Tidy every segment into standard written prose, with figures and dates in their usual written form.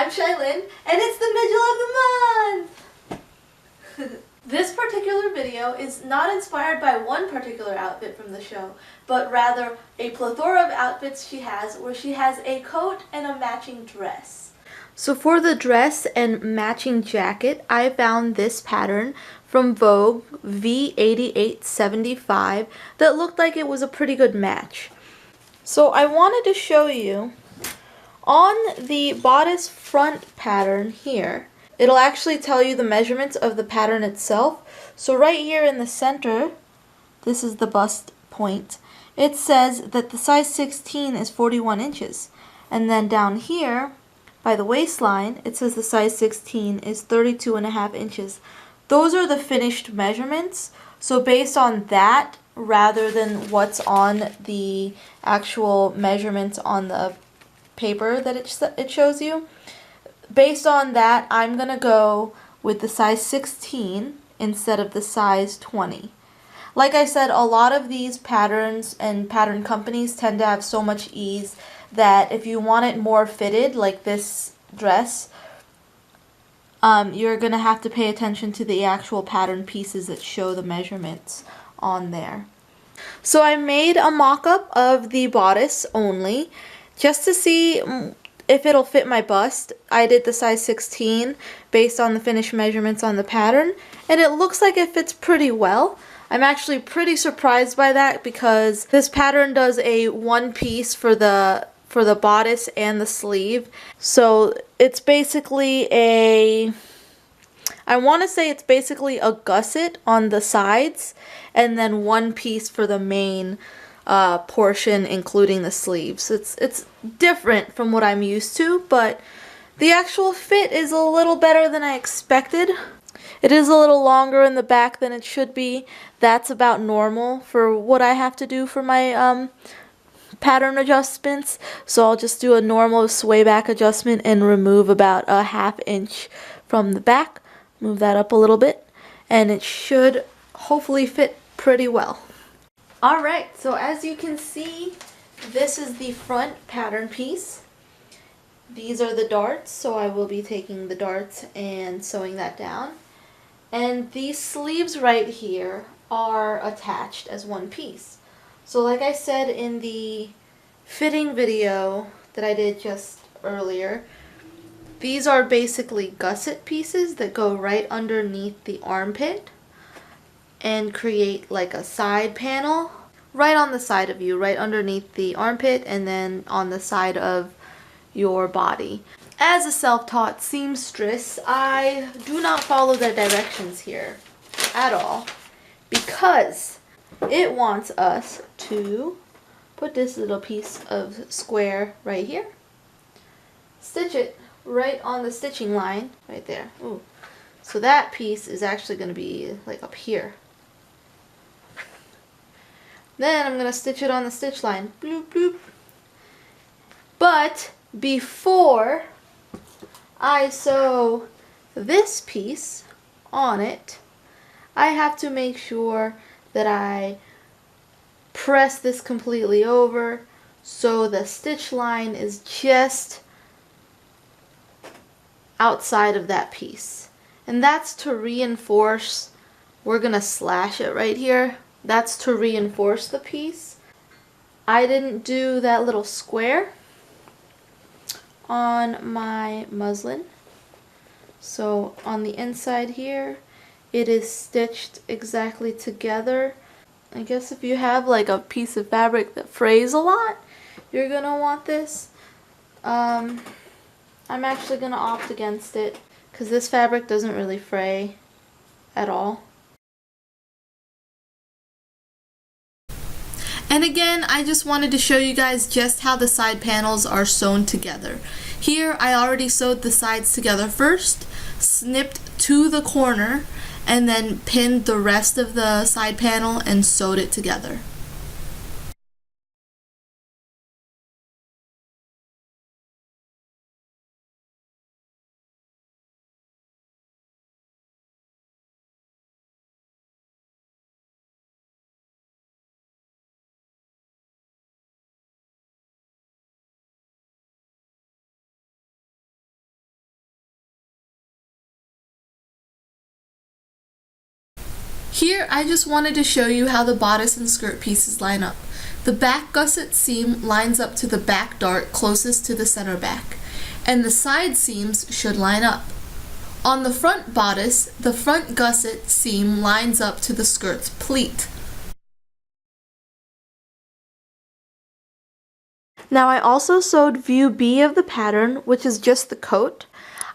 I'm Shailyn, and it's the Midge-le of the month! This particular video is not inspired by one particular outfit from the show, but rather a plethora of outfits she has, where she has a coat and a matching dress. So for the dress and matching jacket, I found this pattern from Vogue V8875 that looked like it was a pretty good match. So I wanted to show you on the bodice front pattern here. It'll actually tell you the measurements of the pattern itself. So right here in the center, this is the bust point. It says that the size 16 is 41 inches. And then down here, by the waistline, it says the size 16 is 32.5 inches. Those are the finished measurements. So based on that, rather than what's on the actual measurements on the paper that it shows you, based on that, I'm going to go with the size 16 instead of the size 20. Like I said, a lot of these patterns and pattern companies tend to have so much ease that if you want it more fitted, like this dress, you're going to have to pay attention to the actual pattern pieces that show the measurements on there. So I made a mock-up of the bodice only, just to see if it'll fit my bust. I did the size 16 based on the finished measurements on the pattern, and it looks like it fits pretty well. I'm actually pretty surprised by that because this pattern does a one piece for the bodice and the sleeve. So it's basically I want to say it's basically a gusset on the sides and then one piece for the main portion, including the sleeves. It's different from what I'm used to, but the actual fit is a little better than I expected. It is a little longer in the back than it should be. That's about normal for what I have to do for my pattern adjustments. So I'll just do a normal sway back adjustment and remove about a ½ inch from the back. Move that up a little bit, and it should hopefully fit pretty well. Alright, so as you can see, this is the front pattern piece. These are the darts, so I will be taking the darts and sewing that down. And these sleeves right here are attached as one piece. So like I said in the fitting video that I did just earlier, these are basically gusset pieces that go right underneath the armpit and create like a side panel right on the side of you, right underneath the armpit, and then on the side of your body. As a self-taught seamstress, I do not follow the directions here at all because it wants us to put this little piece of square right here, stitch it right on the stitching line right there. Ooh. So that piece is actually going to be like up here. Then I'm going to stitch it on the stitch line. Bloop, bloop. But before I sew this piece on it, I have to make sure that I press this completely over so the stitch line is just outside of that piece. And that's to reinforce, we're going to slash it right here. That's to reinforce the piece. I didn't do that little square on my muslin. So on the inside here, it is stitched exactly together. I guess if you have like a piece of fabric that frays a lot, you're going to want this. I'm actually going to opt against it because this fabric doesn't really fray at all. And again, I just wanted to show you guys just how the side panels are sewn together. Here, I already sewed the sides together first, snipped to the corner, and then pinned the rest of the side panel and sewed it together. Here I just wanted to show you how the bodice and skirt pieces line up. The back gusset seam lines up to the back dart closest to the center back, and the side seams should line up. On the front bodice, the front gusset seam lines up to the skirt's pleat. Now I also sewed view B of the pattern, which is just the coat.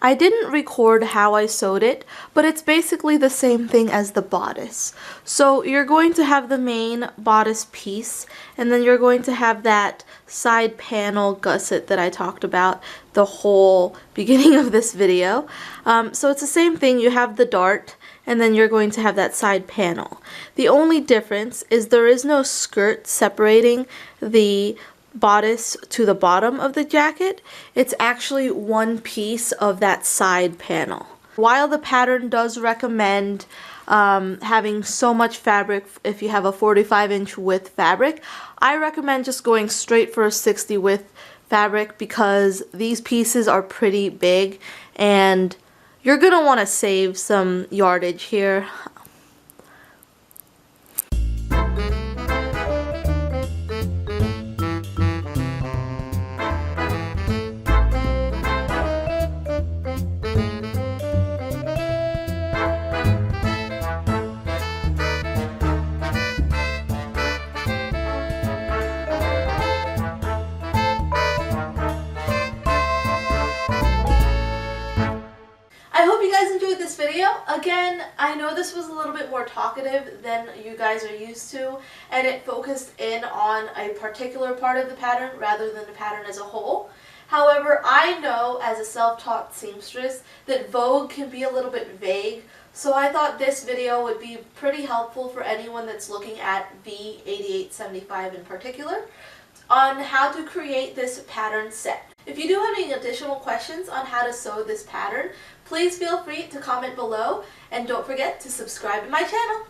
I didn't record how I sewed it, but it's basically the same thing as the bodice. So you're going to have the main bodice piece, and then you're going to have that side panel gusset that I talked about the whole beginning of this video. So it's the same thing. You have the dart, and then you're going to have that side panel. The only difference is there is no skirt separating the bodice to the bottom of the jacket. It's actually one piece of that side panel. While the pattern does recommend having so much fabric if you have a 45-inch width fabric, I recommend just going straight for a 60 width fabric because these pieces are pretty big and you're gonna want to save some yardage here. I hope you guys enjoyed this video. Again, I know this was a little bit more talkative than you guys are used to, and it focused in on a particular part of the pattern rather than the pattern as a whole. However, I know as a self-taught seamstress that Vogue can be a little bit vague, so I thought this video would be pretty helpful for anyone that's looking at V8875 in particular on how to create this pattern set. If you do have any additional questions on how to sew this pattern, please feel free to comment below, and don't forget to subscribe to my channel.